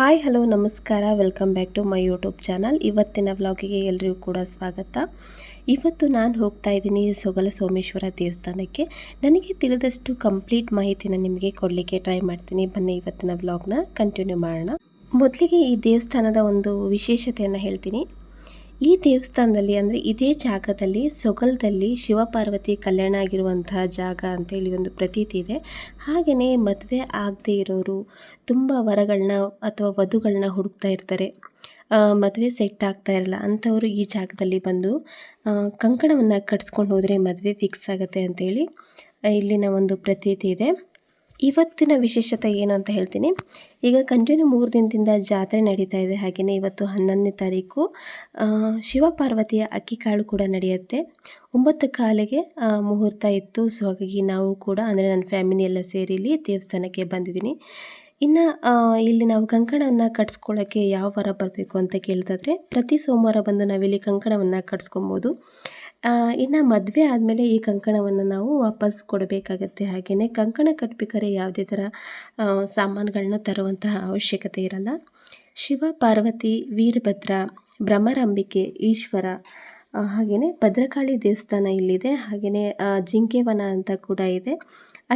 Hi hello ನಮಸ್ಕಾರ, welcome back to my YouTube channel. ಇವತ್ತಿನ ವ್ಲಾಗಿಗೆ ಎಲ್ಲರಿಗೂ ಕೂಡ ಸ್ವಾಗತ. ಇವತ್ತು ನಾನು ಹೋಗ್ತಾ ಇದ್ದೀನಿ ಸೊಗಲ ಸೋಮೇಶ್ವರ ದೇವಸ್ಥಾನಕ್ಕೆ. ನನಗೆ ತಿಳಿದಷ್ಟು ಕಂಪ್ಲೀಟ್ ಮಾಹಿತಿನ ನಿಮಗೆ ಕೊಡಲಿಕ್ಕೆ ಟ್ರೈ ಮಾಡ್ತೀನಿ. ಬನ್ನಿ ಇವತ್ತಿನ ವ್ಲಾಗ್ನ ಕಂಟಿನ್ಯೂ ಮಾಡೋಣ. ಮೊದಲಿಗೆ ಈ ದೇವಸ್ಥಾನದ ಒಂದು ವಿಶೇಷತೆಯನ್ನು ಹೇಳ್ತೀನಿ. ಈ ದೇವಸ್ಥಾನದಲ್ಲಿ ಅಂದರೆ ಇದೇ ಜಾಗದಲ್ಲಿ ಸೊಗಲದಲ್ಲಿ ಶಿವಪಾರ್ವತಿ ಕಲ್ಯಾಣ ಆಗಿರುವಂತಹ ಜಾಗ ಅಂತೇಳಿ ಒಂದು ಪ್ರತೀತಿ ಇದೆ. ಹಾಗೆಯೇ ಮದುವೆ ಆಗದೆ ಇರೋರು ತುಂಬ ವರಗಳನ್ನ ಅಥವಾ ವಧುಗಳನ್ನ ಹುಡುಕ್ತಾ ಇರ್ತಾರೆ. ಮದುವೆ ಸೆಟ್ ಆಗ್ತಾ ಇರಲ್ಲ ಅಂಥವರು ಈ ಜಾಗದಲ್ಲಿ ಬಂದು ಕಂಕಣವನ್ನು ಕಟ್ಸ್ಕೊಂಡು ಹೋದರೆ ಮದುವೆ ಫಿಕ್ಸ್ ಆಗುತ್ತೆ ಅಂತೇಳಿ ಇಲ್ಲಿನ ಒಂದು ಪ್ರತೀತಿ ಇದೆ. ಇವತ್ತಿನ ವಿಶೇಷತೆ ಏನು ಅಂತ ಹೇಳ್ತೀನಿ. ಈಗ ಕಂಟಿನ್ಯೂ 3 ದಿನದಿಂದ ಜಾತ್ರೆ ನಡೀತಾ ಇದೆ. ಹಾಗೆಯೇ ಇವತ್ತು 11ನೇ ತಾರೀಕು ಶಿವಪಾರ್ವತಿಯ ಅಕ್ಕಿಕಾಳು ಕೂಡ ನಡೆಯುತ್ತೆ. 9 ಕಾಲಿಗೆ ಮುಹೂರ್ತ ಇತ್ತು. ಸೊ ಹಾಗಾಗಿ ನಾವು ಕೂಡ ಅಂದರೆ ನನ್ನ ಫ್ಯಾಮಿಲಿ ಎಲ್ಲ ಸೇರಿ ಇಲ್ಲಿ ದೇವಸ್ಥಾನಕ್ಕೆ ಬಂದಿದ್ದೀನಿ. ಇನ್ನು ಇಲ್ಲಿ ನಾವು ಕಂಕಣವನ್ನು ಕಟ್ಸ್ಕೊಳ್ಳೋಕ್ಕೆ ಯಾವ ವಾರ ಬರಬೇಕು ಅಂತ ಕೇಳ್ತಾಯಿದ್ರೆ ಪ್ರತಿ ಸೋಮವಾರ ಬಂದು ನಾವಿಲ್ಲಿ ಕಂಕಣವನ್ನು ಕಟ್ಸ್ಕೊಬೋದು. ಇನ್ನು ಮದುವೆ ಆದಮೇಲೆ ಈ ಕಂಕಣವನ್ನು ನಾವು ವಾಪಸ್ ಕೊಡಬೇಕಾಗತ್ತೆ. ಹಾಗೆಯೇ ಕಂಕಣ ಕಟ್ಟಬೇಕಾದ್ರೆ ಯಾವುದೇ ಥರ ಸಾಮಾನುಗಳನ್ನ ತರುವಂತಹ ಅವಶ್ಯಕತೆ ಇರಲ್ಲ. ಶಿವ, ಪಾರ್ವತಿ, ವೀರಭದ್ರ, ಭ್ರಮರಾಂಬಿಕೆ, ಈಶ್ವರ, ಹಾಗೆಯೇ ಭದ್ರಕಾಳಿ ದೇವಸ್ಥಾನ ಇಲ್ಲಿದೆ. ಹಾಗೆಯೇ ಜಿಂಕೆವನ ಅಂತ ಕೂಡ ಇದೆ.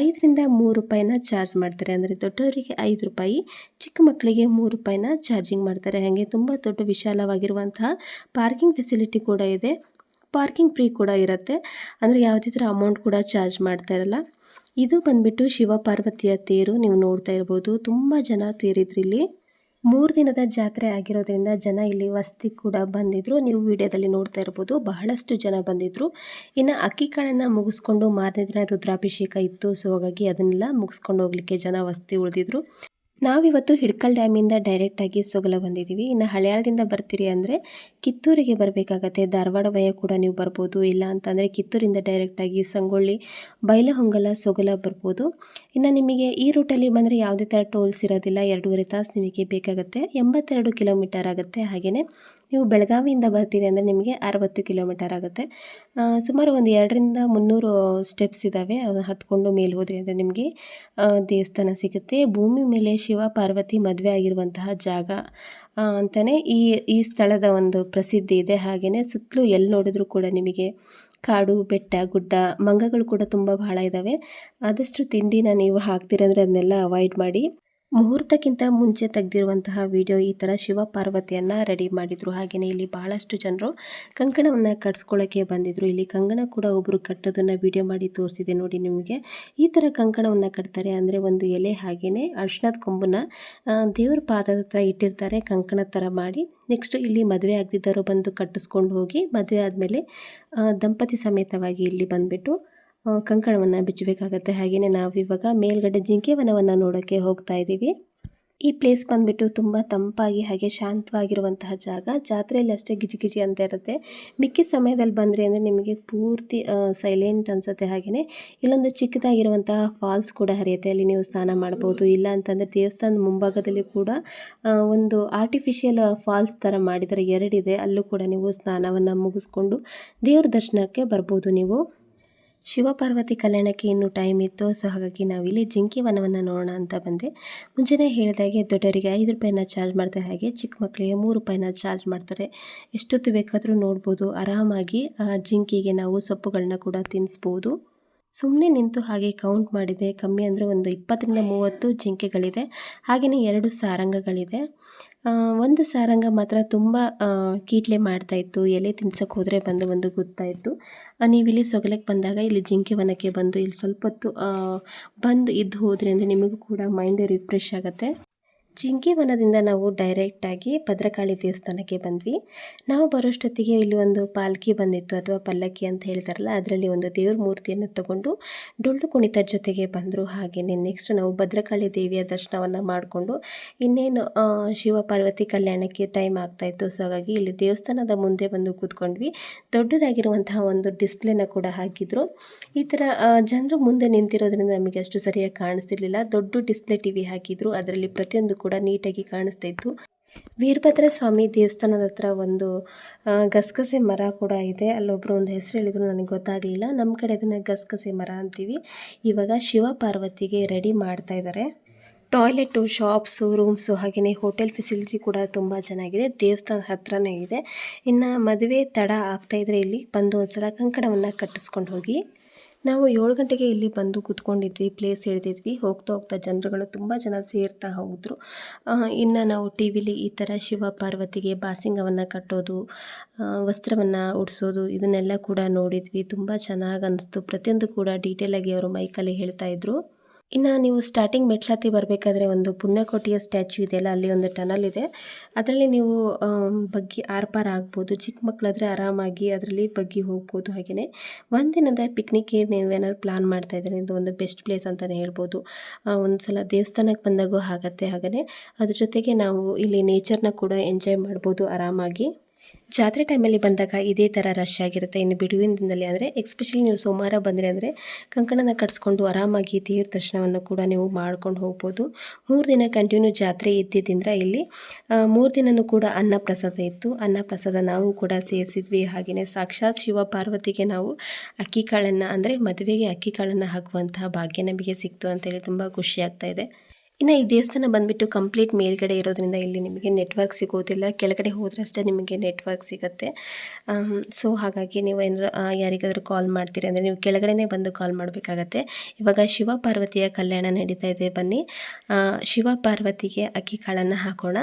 5ರಿಂದ 3 ರೂಪಾಯಿನ ಚಾರ್ಜ್ ಮಾಡ್ತಾರೆ. ಅಂದರೆ ದೊಡ್ಡವರಿಗೆ 5 ರೂಪಾಯಿ, ಚಿಕ್ಕ ಮಕ್ಕಳಿಗೆ 3 ರೂಪಾಯಿನ ಚಾರ್ಜಿಂಗ್ ಮಾಡ್ತಾರೆ. ಹಾಗೆ ತುಂಬ ದೊಡ್ಡ ವಿಶಾಲವಾಗಿರುವಂತಹ ಪಾರ್ಕಿಂಗ್ ಫೆಸಿಲಿಟಿ ಕೂಡ ಇದೆ. ಪಾರ್ಕಿಂಗ್ ಫ್ರೀ ಕೂಡ ಇರುತ್ತೆ. ಅಂದರೆ ಯಾವುದೇ ಥರ ಅಮೌಂಟ್ ಕೂಡ ಚಾರ್ಜ್ ಮಾಡ್ತಾ ಇರಲ್ಲ. ಇದು ಬಂದುಬಿಟ್ಟು ಶಿವಪಾರ್ವತಿಯ ತೇರು. ನೀವು ನೋಡ್ತಾ ಇರ್ಬೋದು ತುಂಬ ಜನ ತೇರಿದ್ರು ಇಲ್ಲಿ. 3 ದಿನದ ಜಾತ್ರೆ ಆಗಿರೋದ್ರಿಂದ ಜನ ಇಲ್ಲಿ ವಸತಿ ಕೂಡ ಬಂದಿದ್ದರು. ನೀವು ವಿಡಿಯೋದಲ್ಲಿ ನೋಡ್ತಾ ಇರ್ಬೋದು ಬಹಳಷ್ಟು ಜನ ಬಂದಿದ್ದರು. ಇನ್ನು ಅಕ್ಕಿಕಾಳನ್ನು ಮುಗಿಸ್ಕೊಂಡು ಮಾರನೇ ದಿನ ರುದ್ರಾಭಿಷೇಕ ಇತ್ತು. ಸೊ ಹಾಗಾಗಿ ಅದನ್ನೆಲ್ಲ ಮುಗಿಸ್ಕೊಂಡು ಹೋಗಲಿಕ್ಕೆ ಜನ ವಸತಿ ಉಳಿದಿದ್ರು. ನಾವಿವತ್ತು ಹಿಡ್ಕಲ್ ಡ್ಯಾಮಿಂದ ಡೈರೆಕ್ಟಾಗಿ ಸೊಗಲ ಬಂದಿದ್ದೀವಿ. ಇನ್ನು ಹಳೆಯಾಳದಿಂದ ಬರ್ತೀರಿ ಅಂದರೆ ಕಿತ್ತೂರಿಗೆ ಬರಬೇಕಾಗತ್ತೆ. ಧಾರವಾಡ ವಯ ಕೂಡ ನೀವು ಬರ್ಬೋದು. ಇಲ್ಲ ಅಂತಂದರೆ ಕಿತ್ತೂರಿಂದ ಡೈರೆಕ್ಟಾಗಿ ಸಂಗೊಳ್ಳಿ, ಬೈಲಹೊಂಗಲ, ಸೊಗಲ ಬರ್ಬೋದು. ಇನ್ನು ನಿಮಗೆ ಈ ರೂಟಲ್ಲಿ ಬಂದರೆ ಯಾವುದೇ ಥರ ಟೋಲ್ಸ್ ಇರೋದಿಲ್ಲ. 2.5 ತಾಸು ನಿಮಗೆ ಬೇಕಾಗುತ್ತೆ. 82 ಕಿಲೋಮೀಟರ್ ಆಗುತ್ತೆ. ಹಾಗೆಯೇ ನೀವು ಬೆಳಗಾವಿಯಿಂದ ಬರ್ತೀರಿ ಅಂದರೆ ನಿಮಗೆ 60 ಕಿಲೋಮೀಟರ್ ಆಗುತ್ತೆ. ಸುಮಾರು ಒಂದು 200ರಿಂದ 300 ಸ್ಟೆಪ್ಸ್ ಇದ್ದಾವೆ. ಅದು ಹತ್ಕೊಂಡು ಮೇಲೆ ಹೋದ್ರಿ ಅಂದರೆ ನಿಮಗೆ ದೇವಸ್ಥಾನ ಸಿಗುತ್ತೆ. ಭೂಮಿ ಮೇಲೆ ಶಿವ ಪಾರ್ವತಿ ಮದುವೆ ಆಗಿರುವಂತಹ ಜಾಗ ಅಂತಲೇ ಈ ಸ್ಥಳದ ಒಂದು ಪ್ರಸಿದ್ಧಿ ಇದೆ. ಹಾಗೆಯೇ ಸುತ್ತಲೂ ಎಲ್ಲಿ ನೋಡಿದ್ರೂ ಕೂಡ ನಿಮಗೆ ಕಾಡು, ಬೆಟ್ಟ, ಗುಡ್ಡ, ಮಂಗಗಳು ಕೂಡ ತುಂಬ ಬಹಳ ಇದ್ದಾವೆ. ಆದಷ್ಟು ತಿಂಡಿನ ನೀವು ಹಾಕ್ತೀರಂದರೆ ಅದನ್ನೆಲ್ಲ ಅವಾಯ್ಡ್ ಮಾಡಿ. ಮುಹೂರ್ತಕ್ಕಿಂತ ಮುಂಚೆ ತೆಗೆದಿರುವಂತಹ ವಿಡಿಯೋ ಈ ಥರ ಶಿವ ಪಾರ್ವತಿಯನ್ನು ರೆಡಿ ಮಾಡಿದರು. ಹಾಗೆಯೇ ಇಲ್ಲಿ ಬಹಳಷ್ಟು ಜನರು ಕಂಕಣವನ್ನು ಕಟ್ಸ್ಕೊಳ್ಳೋಕ್ಕೆ ಬಂದಿದ್ದರು. ಇಲ್ಲಿ ಕಂಕಣ ಕೂಡ ಒಬ್ಬರು ಕಟ್ಟೋದನ್ನು ವಿಡಿಯೋ ಮಾಡಿ ತೋರಿಸಿದೆ ನೋಡಿ ನಿಮಗೆ. ಈ ಥರ ಕಂಕಣವನ್ನು ಕಟ್ತಾರೆ ಅಂದರೆ ಒಂದು ಎಲೆ ಹಾಗೆಯೇ ಅರ್ಶಿಣದ ಕೊಂಬನ್ನ ದೇವ್ರ ಪಾದದ ಹತ್ರ ಇಟ್ಟಿರ್ತಾರೆ ಕಂಕಣದ ಥರ ಮಾಡಿ. ನೆಕ್ಸ್ಟ್ ಇಲ್ಲಿ ಮದುವೆ ಆಗದಿದ್ದವರು ಬಂದು ಕಟ್ಟಿಸ್ಕೊಂಡು ಹೋಗಿ ಮದುವೆ ಆದಮೇಲೆ ದಂಪತಿ ಸಮೇತವಾಗಿ ಇಲ್ಲಿ ಬಂದುಬಿಟ್ಟು ಕಂಕಣವನ್ನು ಬಿಚ್ಚಬೇಕಾಗತ್ತೆ. ಹಾಗೆಯೇ ನಾವಿವಾಗ ಮೇಲ್ಗಡೆ ಜಿಂಕೆವನವನ್ನು ನೋಡೋಕ್ಕೆ ಹೋಗ್ತಾ ಇದ್ದೀವಿ. ಈ ಪ್ಲೇಸ್ ಬಂದುಬಿಟ್ಟು ತುಂಬ ತಂಪಾಗಿ ಹಾಗೆ ಶಾಂತವಾಗಿರುವಂತಹ ಜಾಗ. ಜಾತ್ರೆಯಲ್ಲಿ ಅಷ್ಟೇ ಗಿಜಿ ಅಂತ ಇರುತ್ತೆ. ಮಿಕ್ಕಿದ ಸಮಯದಲ್ಲಿ ಬಂದರೆ ಅಂದರೆ ನಿಮಗೆ ಪೂರ್ತಿ ಸೈಲೆಂಟ್ ಅನಿಸುತ್ತೆ. ಹಾಗೆಯೇ ಇಲ್ಲೊಂದು ಚಿಕ್ಕದಾಗಿರುವಂತಹ ಫಾಲ್ಸ್ ಕೂಡ ಹರಿಯುತ್ತೆ. ಅಲ್ಲಿ ನೀವು ಸ್ನಾನ ಮಾಡ್ಬೋದು. ಇಲ್ಲ ಅಂತಂದರೆ ದೇವಸ್ಥಾನದ ಮುಂಭಾಗದಲ್ಲಿ ಕೂಡ ಒಂದು ಆರ್ಟಿಫಿಷಿಯಲ್ ಫಾಲ್ಸ್ ಥರ ಮಾಡಿದರೆ 2 ಇದೆ. ಅಲ್ಲೂ ಕೂಡ ನೀವು ಸ್ನಾನವನ್ನು ಮುಗಿಸ್ಕೊಂಡು ದೇವ್ರ ದರ್ಶನಕ್ಕೆ ಬರ್ಬೋದು ನೀವು. ಶಿವಪಾರ್ವತಿ ಕಲ್ಯಾಣಕ್ಕೆ ಇನ್ನೂ ಟೈಮ್ ಇತ್ತು. ಸೊ ಹಾಗಾಗಿ ನಾವಿಲ್ಲಿ ಜಿಂಕೆ ವನವನ್ನು ನೋಡೋಣ ಅಂತ ಬಂದೆ. ಮುಂಚೆನೇ ಹೇಳಿದಾಗೆ ದೊಡ್ಡವರಿಗೆ 5 ರೂಪಾಯಿನ ಚಾರ್ಜ್ ಮಾಡ್ತಾರೆ. ಹಾಗೆ ಚಿಕ್ಕ ಮಕ್ಕಳಿಗೆ 3 ರೂಪಾಯಿನ ಚಾರ್ಜ್ ಮಾಡ್ತಾರೆ. ಎಷ್ಟೊತ್ತು ಬೇಕಾದರೂ ನೋಡ್ಬೋದು. ಆರಾಮಾಗಿ ಜಿಂಕೆಗೆ ನಾವು ಸೊಪ್ಪುಗಳನ್ನ ಕೂಡ ತಿನ್ನಿಸ್ಬೋದು. ಸುಮ್ಮನೆ ನಿಂತು ಹಾಗೆ ಕೌಂಟ್ ಮಾಡಿದೆ. ಕಮ್ಮಿ ಅಂದರೆ ಒಂದು 20ರಿಂದ 30 ಜಿಂಕೆಗಳಿದೆ. ಹಾಗೆಯೇ 2 ಸಾರಂಗಗಳಿದೆ. ಒಂದು ಸಾರಂಗ ಮಾತ್ರ ತುಂಬ ಕೀಟ್ಲೆ ಮಾಡ್ತಾಯಿತ್ತು. ಎಲೆ ತಿನ್ಸೋಕ್ಕೆ ಹೋದರೆ ಬಂದು ಗೊತ್ತಾಯಿತು. ನೀವಿಲ್ಲಿ ಸೊಗಲಕ್ಕೆ ಬಂದಾಗ ಇಲ್ಲಿ ಜಿಂಕೆ ವನಕ್ಕೆ ಬಂದು ಇಲ್ಲಿ ಸ್ವಲ್ಪ ಹೊತ್ತು ಬಂದು ಇದ್ದು ಹೋದ್ರಿ ಅಂದರೆ ನಿಮಗೂ ಕೂಡ ಮೈಂಡ್ ರಿಫ್ರೆಶ್ ಆಗುತ್ತೆ. ಜಿಂಕೆ ವನದಿಂದ ನಾವು ಡೈರೆಕ್ಟಾಗಿ ಭದ್ರಕಾಳಿ ದೇವಸ್ಥಾನಕ್ಕೆ ಬಂದ್ವಿ. ನಾವು ಬರೋಷ್ಟೊತ್ತಿಗೆ ಇಲ್ಲಿ ಒಂದು ಪಾಲ್ಕಿ ಬಂದಿತ್ತು ಅಥವಾ ಪಲ್ಲಕ್ಕಿ ಅಂತ ಹೇಳ್ತಾರಲ್ಲ, ಅದರಲ್ಲಿ ಒಂದು ದೇವ್ರ ಮೂರ್ತಿಯನ್ನು ತಗೊಂಡು ಡೊಳ್ಳು ಕುಣಿತದ ಜೊತೆಗೆ ಬಂದರು. ಹಾಗೆಯೇ ನೆಕ್ಸ್ಟ್ ನಾವು ಭದ್ರಕಾಳಿ ದೇವಿಯ ದರ್ಶನವನ್ನು ಮಾಡಿಕೊಂಡು ಇನ್ನೇನು ಶಿವಪಾರ್ವತಿ ಕಲ್ಯಾಣಕ್ಕೆ ಟೈಮ್ ಆಗ್ತಾಯಿತ್ತು. ಸೊ ಹಾಗಾಗಿ ಇಲ್ಲಿ ದೇವಸ್ಥಾನದ ಮುಂದೆ ಬಂದು ಕೂತ್ಕೊಂಡ್ವಿ. ದೊಡ್ಡದಾಗಿರುವಂತಹ ಒಂದು ಡಿಸ್ಪ್ಲೇನ ಕೂಡ ಹಾಕಿದ್ರು. ಈ ಥರ ಜನರು ಮುಂದೆ ನಿಂತಿರೋದ್ರಿಂದ ನಮಗೆ ಅಷ್ಟು ಸರಿಯಾಗಿ ಕಾಣಿಸ್ತಿರ್ಲಿಲ್ಲ. ದೊಡ್ಡ ಡಿಸ್ಪ್ಲೇ ಟಿವಿ ಹಾಕಿದ್ರು. ಅದರಲ್ಲಿ ಪ್ರತಿಯೊಂದು ಕೂಡ ನೀಟಾಗಿ ಕಾಣಿಸ್ತಾ ಇತ್ತು. ವೀರಭದ್ರ ಸ್ವಾಮಿ ದೇವಸ್ಥಾನದ ಹತ್ರ ಒಂದು ಗಸಗಸೆ ಮರ ಕೂಡ ಇದೆ. ಅಲ್ಲೊಬ್ಬರು ಒಂದು ಹೆಸರು ಹೇಳಿದ್ರು, ನನಗೆ ಗೊತ್ತಾಗಲಿಲ್ಲ. ನಮ್ಮ ಕಡೆ ಅದನ್ನು ಗಸಗಸೆ ಮರ ಅಂತೀವಿ. ಇವಾಗ ಶಿವ ಪಾರ್ವತಿಗೆ ರೆಡಿ ಮಾಡ್ತಾ ಇದ್ದಾರೆ. ಟಾಯ್ಲೆಟು, ಶಾಪ್ಸು, ರೂಮ್ಸು ಹಾಗೆಯೇ ಹೋಟೆಲ್ ಫೆಸಿಲಿಟಿ ಕೂಡ ತುಂಬ ಚೆನ್ನಾಗಿದೆ. ದೇವಸ್ಥಾನ ಹತ್ರನೇ ಇದೆ. ಇನ್ನು ಮದುವೆ ತಡ ಆಗ್ತಾಯಿದ್ರೆ ಇಲ್ಲಿ ಬಂದು ಒಂದ್ಸಲ ಕಂಕಣವನ್ನು ಕಟ್ಟಿಸ್ಕೊಂಡು ಹೋಗಿ. ನಾವು 7 ಗಂಟೆಗೆ ಇಲ್ಲಿ ಬಂದು ಕೂತ್ಕೊಂಡಿದ್ವಿ, ಪ್ಲೇಸ್ ಹಿಡಿದಿದ್ವಿ. ಹೋಗ್ತಾ ಹೋಗ್ತಾ ಜನರುಗಳು ತುಂಬ ಜನ ಸೇರ್ತಾ ಹೋದರು. ಇನ್ನು ನಾವು ಟಿ ವಿಲಿ ಈ ಥರ ಶಿವ ಪಾರ್ವತಿಗೆ ಬಾಸಿಂಗವನ್ನು ಕಟ್ಟೋದು, ವಸ್ತ್ರವನ್ನು ಉಡಿಸೋದು ಇದನ್ನೆಲ್ಲ ಕೂಡ ನೋಡಿದ್ವಿ. ತುಂಬ ಚೆನ್ನಾಗಿ ಅನ್ನಿಸ್ತು. ಪ್ರತಿಯೊಂದು ಕೂಡ ಡೀಟೇಲಾಗಿ ಅವರು ಮೈಕಲ್ಲಿ ಹೇಳ್ತಾಯಿದ್ರು. ಇನ್ನು ನೀವು ಸ್ಟಾರ್ಟಿಂಗ್ ಮೆಟ್ಲತ್ತಿ ಬರಬೇಕಾದ್ರೆ ಒಂದು ಪುಣ್ಯಕೋಟಿಯ ಸ್ಟ್ಯಾಚ್ಯೂ ಇದೆಯಲ್ಲ, ಅಲ್ಲಿ ಒಂದು ಟನಲ್ ಇದೆ. ಅದರಲ್ಲಿ ನೀವು ಬಗ್ಗಿ ಆರ್ಪಾರ ಆಗ್ಬೋದು. ಚಿಕ್ಕ ಮಕ್ಕಳಾದರೆ ಆರಾಮಾಗಿ ಅದರಲ್ಲಿ ಬಗ್ಗಿ ಹೋಗ್ಬೋದು. ಹಾಗೆಯೇ ಒಂದಿನದ ಪಿಕ್ನಿಕ್ಗೆ ನೀವೇನಾದ್ರು ಪ್ಲ್ಯಾನ್ ಮಾಡ್ತಾ ಇದ್ದೀರಿ, ಇದು ಒಂದು ಬೆಸ್ಟ್ ಪ್ಲೇಸ್ ಅಂತಲೇ ಹೇಳ್ಬೋದು. ಒಂದು ಸಲ ದೇವಸ್ಥಾನಕ್ಕೆ ಬಂದಾಗೂ ಆಗುತ್ತೆ. ಹಾಗೆಯೇ ಅದ್ರ ಜೊತೆಗೆ ನಾವು ಇಲ್ಲಿ ನೇಚರ್ನ ಕೂಡ ಎಂಜಾಯ್ ಮಾಡ್ಬೋದು ಆರಾಮಾಗಿ. ಜಾತ್ರೆ ಟೈಮಲ್ಲಿ ಬಂದಾಗ ಇದೇ ಥರ ರಶ್ ಆಗಿರುತ್ತೆ. ಇನ್ನು ಬಿಡುವಿನ ದಿನದಲ್ಲಿ ಅಂದರೆ ಎಕ್ಸ್ಪೆಷಲಿ ನೀವು ಸೋಮವಾರ ಬಂದರೆ ಅಂದರೆ ಕಂಕಣನ ಕಟ್ಸ್ಕೊಂಡು ಆರಾಮಾಗಿ ದೇವ್ರ ದರ್ಶನವನ್ನು ಕೂಡ ನೀವು ಮಾಡ್ಕೊಂಡು ಹೋಗ್ಬೋದು. 3 ದಿನ ಕಂಟಿನ್ಯೂ ಜಾತ್ರೆ ಇದ್ದಿದ್ದರಿಂದ ಇಲ್ಲಿ 3 ದಿನವೂ ಕೂಡ ಅನ್ನಪ್ರಸಾದ ಇತ್ತು. ಅನ್ನಪ್ರಸಾದ ನಾವು ಕೂಡ ಸೇವಿಸಿದ್ವಿ. ಹಾಗೆಯೇ ಸಾಕ್ಷಾತ್ ಶಿವ ಪಾರ್ವತಿಗೆ ನಾವು ಅಕ್ಕಿ ಕಾಳನ್ನು ಅಂದರೆ ಮದುವೆಗೆ ಅಕ್ಕಿ ಕಾಳನ್ನು ಹಾಕುವಂತಹ ಭಾಗ್ಯ ನಮಗೆ ಸಿಕ್ತು ಅಂತೇಳಿ ತುಂಬ ಖುಷಿ ಆಗ್ತಾ ಇದೆ. ಇನ್ನು ಈ ದೇವಸ್ಥಾನ ಬಂದುಬಿಟ್ಟು ಕಂಪ್ಲೀಟ್ ಮೇಲ್ಗಡೆ ಇರೋದ್ರಿಂದ ಇಲ್ಲಿ ನಿಮಗೆ ನೆಟ್ವರ್ಕ್ ಸಿಗೋದಿಲ್ಲ. ಕೆಳಗಡೆ ಹೋದರೆ ಅಷ್ಟೇ ನಿಮಗೆ ನೆಟ್ವರ್ಕ್ ಸಿಗುತ್ತೆ. ಸೊ ಹಾಗಾಗಿ ನೀವು ಏನಾರು ಯಾರಿಗಾದರೂ ಕಾಲ್ ಮಾಡ್ತೀರಿ ಅಂದರೆ ನೀವು ಕೆಳಗಡೆನೇ ಬಂದು ಕಾಲ್ ಮಾಡಬೇಕಾಗತ್ತೆ. ಇವಾಗ ಶಿವ ಪಾರ್ವತಿಯ ಕಲ್ಯಾಣ ನಡೀತಾ ಇದೆ. ಬನ್ನಿ ಶಿವ ಪಾರ್ವತಿಗೆ ಅಕ್ಕಿ ಕಾಳನ್ನು ಹಾಕೋಣ.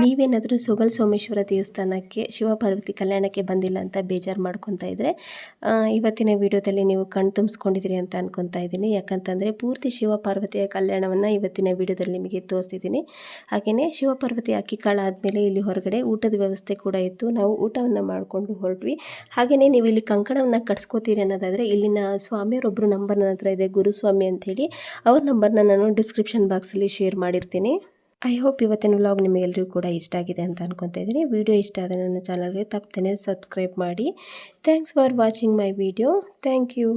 ನೀವೇನಾದರೂ ಸೊಗಲ್ ಸೋಮೇಶ್ವರ ದೇವಸ್ಥಾನಕ್ಕೆ ಶಿವಪಾರ್ವತಿ ಕಲ್ಯಾಣಕ್ಕೆ ಬಂದಿಲ್ಲ ಅಂತ ಬೇಜಾರು ಮಾಡ್ಕೊತಾ ಇದ್ದರೆ ಇವತ್ತಿನ ವಿಡಿಯೋದಲ್ಲಿ ನೀವು ಕಣ್ ತುಂಬಿಸ್ಕೊಂಡಿದ್ದೀರಿ ಅಂತ ಅನ್ಕೊತಾ ಇದ್ದೀನಿ. ಯಾಕಂತಂದರೆ ಪೂರ್ತಿ ಶಿವಪಾರ್ವತಿಯ ಕಲ್ಯಾಣವನ್ನು ಇವತ್ತಿನ ವಿಡಿಯೋದಲ್ಲಿ ನಿಮಗೆ ತೋರಿಸಿದ್ದೀನಿ. ಹಾಗೆಯೇ ಶಿವಪಾರ್ವತಿ ಅಕ್ಕಿ ಕಾಳು ಆದಮೇಲೆ ಇಲ್ಲಿ ಹೊರಗಡೆ ಊಟದ ವ್ಯವಸ್ಥೆ ಕೂಡ ಇತ್ತು. ನಾವು ಊಟವನ್ನು ಮಾಡಿಕೊಂಡು ಹೊರಟ್ವಿ. ಹಾಗೆಯೇ ನೀವು ಇಲ್ಲಿ ಕಂಕಣವನ್ನು ಕಟ್ಸ್ಕೋತೀರಿ ಅನ್ನೋದಾದರೆ ಇಲ್ಲಿನ ಸ್ವಾಮಿಯವರೊಬ್ಬರು ನಂಬರ್ ನನ್ನ ಹತ್ರ ಇದೆ, ಗುರುಸ್ವಾಮಿ ಅಂಥೇಳಿ. ಅವ್ರ ನಂಬರ್ನ ನಾನು ಡಿಸ್ಕ್ರಿಪ್ಷನ್ ಬಾಕ್ಸಲ್ಲಿ ಶೇರ್ ಮಾಡಿರ್ತೀನಿ. ಐ ಹೋಪ್ ಇವತ್ತಿನ ವ್ಲಾಗ್ ನಿಮಗೆಲ್ಲರಿಗೂ ಕೂಡ ಇಷ್ಟ ಆಗಿದೆ ಅಂತ ಅನ್ಕೊತಾ ಇದ್ದೀನಿ. ವಿಡಿಯೋ ಇಷ್ಟ ಆದರೆ ನನ್ನ ಚಾನಲ್ಗೆ ತಪ್ಪದೇ ಸಬ್ಸ್ಕ್ರೈಬ್ ಮಾಡಿ. Thanks for watching my video. Thank you.